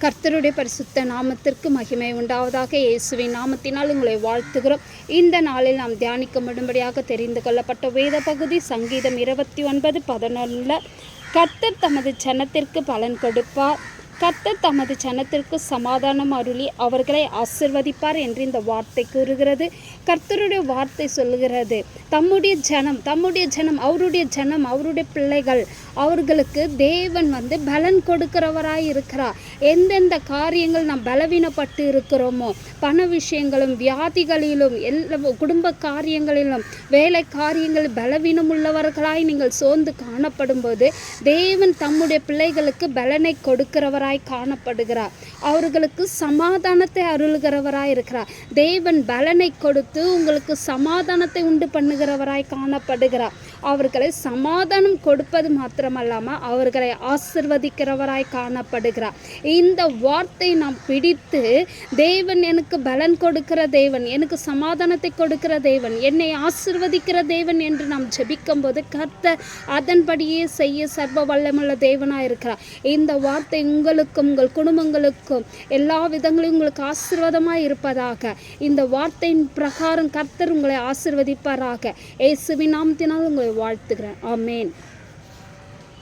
கர்த்தருடைய பரிசுத்த நாமத்திற்கு மகிமை உண்டாவதாக. இயேசுவின் நாமத்தினால் உங்களை வாழ்த்துகிறோம். இந்த நாளில் நாம் தியானிக்கும்படியாக தெரிந்து கொள்ளப்பட்ட வேத பகுதி சங்கீதம் 29:11. கர்த்தர் தமது ஜனத்திற்கு பலன் கொடுப்பார், கர்த்தர் தமது ஜனத்திற்கு சமாதானம் அருளி அவர்களை ஆசிர்வதிப்பார் என்று இந்த வார்த்தை கூறுகிறது. கர்த்தருடைய வார்த்தை சொல்லுகிறது, தம்முடைய ஜனம் அவருடைய பிள்ளைகள், அவர்களுக்கு தேவன் பலன் கொடுக்கிறவராய் இருக்கிறார். எந்தெந்த காரியங்கள் நாம் பலவீனப்பட்டு இருக்கிறோமோ, பண விஷயங்களும் வியாதிகளிலும் குடும்ப காரியங்களிலும் வேலை காரியங்கள் பலவீனம் உள்ளவர்களாய் நீங்கள் சோர்ந்து காணப்படும் போது தேவன் தம்முடைய பிள்ளைகளுக்கு பலனை கொடுக்கிறவராய் காணப்படுகிறார். அவர்களுக்கு சமாதானத்தை அருள்கிறவராய் இருக்கிறார். தேவன் பலனை கொடுத்து உங்களுக்கு சமாதானத்தை உண்டு பண்ணுகிறவராய் காணப்படுகிறார். அவர்களை சமாதானம் கொடுப்பது மாத்திரமல்லாமல் அவர்களை ஆசிர்வதிக்கிறவராய் காணப்படுகிறார். இந்த வார்த்தை நாம் பிடித்து, தேவன் எனக்கு பலன் கொடுக்கிற தேவன், எனக்கு சமாதானத்தை கொடுக்கிற தேவன், என்னை ஆசிர்வதிக்கிற தேவன் என்று நாம் ஜெபிக்கும் போது கர்த்தர் அதன்படியே செய்ய சர்வ வல்லமுள்ள தேவனாய் இருக்கிறார். இந்த வார்த்தை உங்களுக்கும் உங்கள் குடும்பங்களுக்கும் எல்லா விதங்களையும் உங்களுக்கு ஆசீர்வாதமாய் இருப்பதாக. இந்த வார்த்தையின் பிரகாரம் கர்த்தர் உங்களை ஆசீர்வதிப்பாராக. இயேசுவின் நாமத்தினால் உங்களை வாழ்த்துகிறேன். ஆமென்.